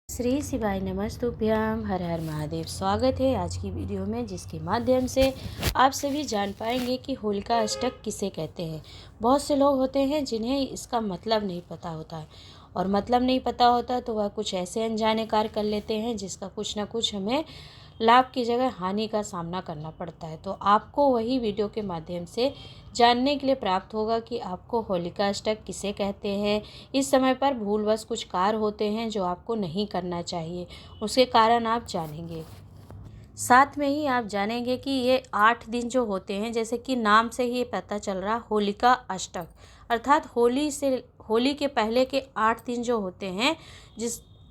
श्री शिवाय नमस्तुभ्यम। हर हर महादेव। स्वागत है आज की वीडियो में, जिसके माध्यम से आप सभी जान पाएंगे कि होलिका अष्टक किसे कहते हैं। बहुत से लोग होते हैं जिन्हें इसका मतलब नहीं पता होता है, और मतलब नहीं पता होता तो वह कुछ ऐसे अनजाने कार्य कर लेते हैं जिसका कुछ ना कुछ हमें लाभ की जगह हानि का सामना करना पड़ता है। तो आपको वही वीडियो के माध्यम से जानने के लिए प्राप्त होगा कि आपको होलिका अष्टक किसे कहते हैं। इस समय पर भूलवश कुछ कार्य होते हैं जो आपको नहीं करना चाहिए, उसके कारण आप जानेंगे। साथ में ही आप जानेंगे कि ये 8 दिन जो होते हैं, जैसे कि नाम से ही पता चल रहा होलिका अष्टक, अर्थात होली के पहले के 8 दिन जो होते हैं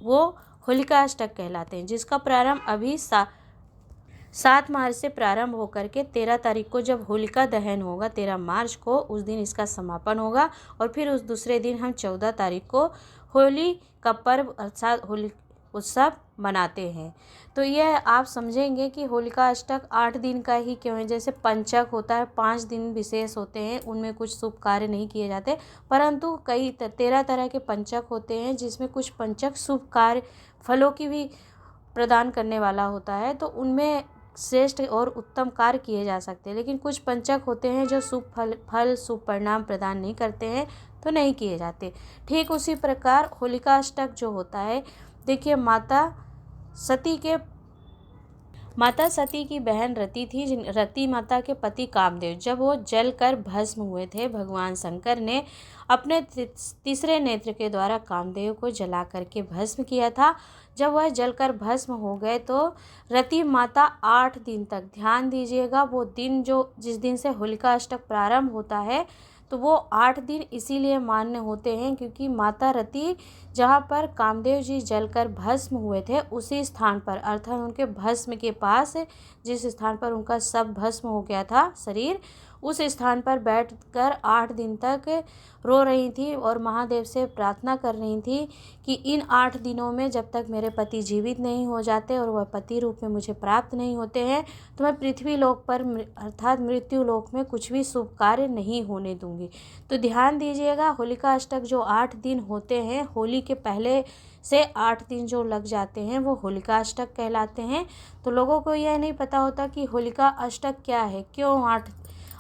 वो होलिका अष्टक कहलाते हैं, जिसका प्रारंभ अभी 7 मार्च से प्रारंभ होकर के 13 तारीख को जब होलिका दहन होगा, 13 मार्च को, उस दिन इसका समापन होगा। और फिर उस दूसरे दिन हम 14 तारीख को होली का पर्व अर्थात होली उत्सव मनाते हैं। तो यह आप समझेंगे कि होलिका अष्टक 8 दिन का ही क्यों है। जैसे पंचक होता है, 5 दिन विशेष होते हैं, उनमें कुछ शुभ कार्य नहीं किए जाते, परंतु कई 13 तरह के पंचक होते हैं, जिसमें कुछ पंचक शुभ कार्य फलों की भी प्रदान करने वाला होता है, तो उनमें श्रेष्ठ और उत्तम कार्य किए जा सकते हैं। लेकिन कुछ पंचक होते हैं जो शुभ फल शुभ परिणाम प्रदान नहीं करते हैं, तो नहीं किए जाते। ठीक उसी प्रकार होलिका अष्टक जो होता है, देखिए माता सती की बहन रति थी। रति माता के पति कामदेव जब वो जल कर भस्म हुए थे, भगवान शंकर ने अपने तीसरे नेत्र के द्वारा कामदेव को जला करके भस्म किया था। जब वह जलकर भस्म हो गए तो रति माता 8 दिन तक, ध्यान दीजिएगा, वो दिन जिस दिन से होलिका अष्टक प्रारंभ होता है, तो वो 8 दिन इसीलिए मान्य होते हैं क्योंकि माता रति जहाँ पर कामदेव जी जलकर भस्म हुए थे, उसी स्थान पर, अर्थात उनके भस्म के पास, जिस स्थान पर उनका सब भस्म हो गया था शरीर, उस स्थान पर बैठकर 8 दिन तक रो रही थी और महादेव से प्रार्थना कर रही थी कि इन 8 दिनों में जब तक मेरे पति जीवित नहीं हो जाते और वह पति रूप में मुझे प्राप्त नहीं होते हैं, तो मैं पृथ्वी लोक पर अर्थात मृत्यु लोक में कुछ भी शुभ कार्य नहीं होने दूंगी। तो ध्यान दीजिएगा, होलिका अष्टक जो 8 दिन होते हैं, होली के पहले से 8 दिन जो लग जाते हैं, वो होलिका अष्टक कहलाते हैं। तो लोगों को यह नहीं पता होता कि होलिका अष्टक क्या है, क्यों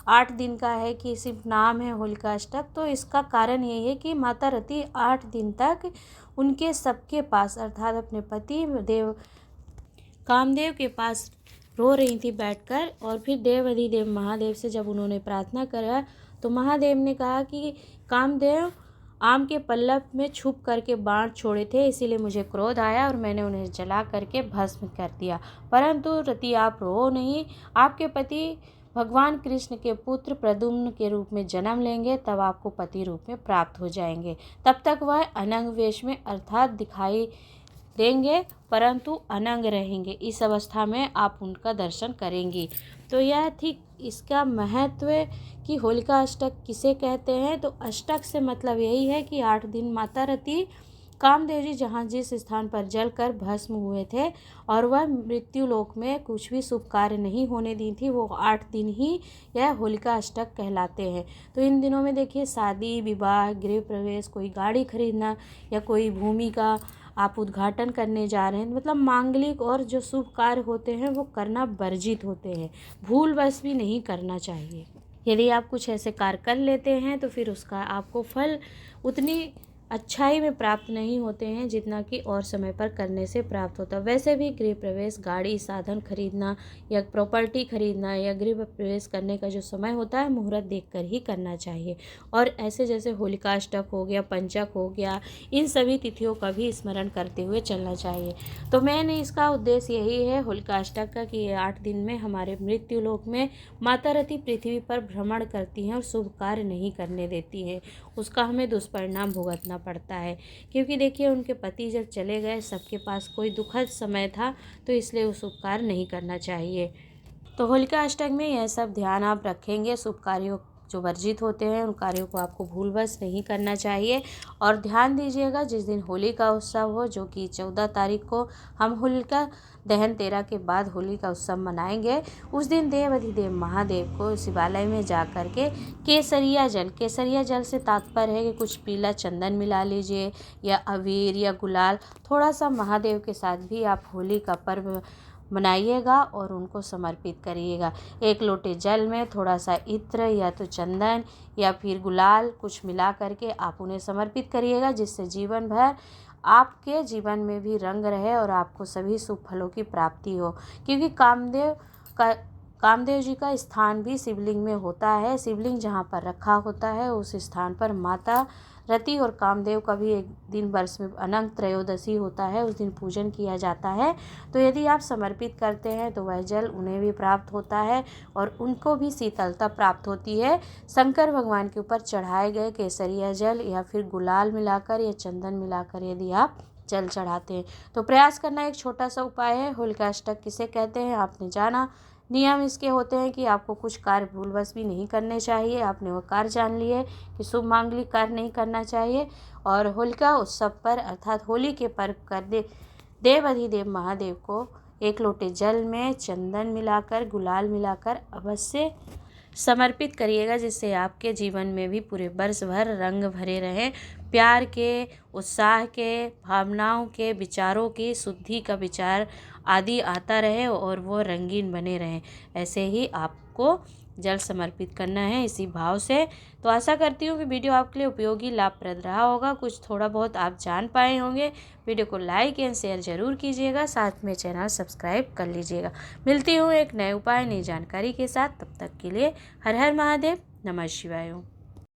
8 दिन का है, कि सिर्फ नाम है होलिका अष्टक। तो इसका कारण यही है कि माता रति 8 दिन तक उनके सबके पास, अर्थात अपने पति देव कामदेव के पास रो रही थी बैठकर। और फिर देव अधिदेव महादेव से जब उन्होंने प्रार्थना करा, तो महादेव ने कहा कि कामदेव आम के पल्लव में छुप करके बाण छोड़े थे, इसीलिए मुझे क्रोध आया और मैंने उन्हें जला करके भस्म कर दिया। परंतु रति, आप रो नहीं, आपके पति भगवान कृष्ण के पुत्र प्रद्युम्न के रूप में जन्म लेंगे, तब आपको पति रूप में प्राप्त हो जाएंगे। तब तक वह अनंग वेश में अर्थात दिखाई देंगे, परंतु अनंग रहेंगे। इस अवस्था में आप उनका दर्शन करेंगी। तो यह थी इसका महत्व कि होलिका अष्टक किसे कहते हैं। तो अष्टक से मतलब यही है कि 8 दिन माता रति कामदेव जी जहाँ जिस स्थान पर जलकर भस्म हुए थे और वह मृत्यु लोक में कुछ भी शुभ कार्य नहीं होने दी थी, वो 8 दिन ही यह होलिका अष्टक कहलाते हैं। तो इन दिनों में देखिए, शादी विवाह, गृह प्रवेश, कोई गाड़ी खरीदना या कोई भूमि का आप उद्घाटन करने जा रहे हैं, मतलब मांगलिक और जो शुभ कार्य होते हैं वो करना वर्जित होते हैं, भूलवश भी नहीं करना चाहिए। यदि आप कुछ ऐसे कार्य कर लेते हैं तो फिर उसका आपको फल उतनी अच्छाई में प्राप्त नहीं होते हैं जितना कि और समय पर करने से प्राप्त होता है। वैसे भी गृह प्रवेश, गाड़ी साधन खरीदना या प्रॉपर्टी खरीदना या गृह प्रवेश करने का जो समय होता है, मुहूर्त देखकर ही करना चाहिए। और ऐसे जैसे होलिका अष्टक हो गया, पंचक हो गया, इन सभी तिथियों का भी स्मरण करते हुए चलना चाहिए। तो मैंने इसका उद्देश्य यही है होलिका अष्टक का कि ये 8 दिन में हमारे मृत्यु लोक में माता रति पृथ्वी पर भ्रमण करती हैं और शुभ कार्य नहीं करने देती हैं, उसका हमें दुष्परिणाम भुगतना पड़ता है। क्योंकि देखिए, उनके पति जब चले गए, सबके पास कोई दुखद समय था, तो इसलिए वो शुभ कार्य नहीं करना चाहिए। तो होलिका अष्टक में यह सब ध्यान आप रखेंगे, शुभ कार्यों जो वर्जित होते हैं उन कार्यों को आपको भूलवश नहीं करना चाहिए। और ध्यान दीजिएगा, जिस दिन होली का उत्सव हो, जो कि 14 तारीख को हम होलिका दहन 13 के बाद होली का उत्सव मनाएंगे, उस दिन देव अधिदेव महादेव को शिवालय में जा कर के केसरिया जल से तात्पर्य है कि कुछ पीला चंदन मिला लीजिए या अबीर या गुलाल, थोड़ा सा महादेव के साथ भी आप होली का पर्व मनाइएगा और उनको समर्पित करिएगा। एक लोटे जल में थोड़ा सा इत्र या तो चंदन या फिर गुलाल कुछ मिला करके आप उन्हें समर्पित करिएगा, जिससे जीवन भर आपके जीवन में भी रंग रहे और आपको सभी शुभ फलों की प्राप्ति हो। क्योंकि कामदेव जी का स्थान भी शिवलिंग में होता है। शिवलिंग जहाँ पर रखा होता है उस स्थान पर माता रति और कामदेव का भी एक दिन वर्ष में अनंत त्रयोदशी होता है, उस दिन पूजन किया जाता है। तो यदि आप समर्पित करते हैं तो वह जल उन्हें भी प्राप्त होता है और उनको भी शीतलता प्राप्त होती है। शंकर भगवान के ऊपर चढ़ाए गए केसरिया जल या फिर गुलाल मिलाकर या चंदन मिलाकर यदि आप जल चढ़ाते हैं तो प्रयास करना एक छोटा सा उपाय है। होलिकाष्टक किसे कहते हैं आपने जाना। नियम इसके होते हैं कि आपको कुछ कार्य भूलवश भी नहीं करने चाहिए। आपने वो कार्य जान लिए कि शुभ मांगलिक कार्य नहीं करना चाहिए। और होलिका उत्सव पर अर्थात होली के पर्व कर देव अधिदेव महादेव को एक लोटे जल में चंदन मिलाकर गुलाल मिलाकर अवश्य समर्पित करिएगा, जिससे आपके जीवन में भी पूरे वर्ष भर रंग भरे रहें। प्यार के, उत्साह के, भावनाओं के, विचारों की शुद्धि का विचार आदि आता रहे और वो रंगीन बने रहें। ऐसे ही आपको जल समर्पित करना है इसी भाव से। तो आशा करती हूँ कि वीडियो आपके लिए उपयोगी लाभप्रद रहा होगा, कुछ थोड़ा बहुत आप जान पाए होंगे। वीडियो को लाइक एंड शेयर ज़रूर कीजिएगा, साथ में चैनल सब्सक्राइब कर लीजिएगा। मिलती हूँ एक नए उपाय नई जानकारी के साथ, तब तक के लिए हर हर महादेव, नमः शिवाय।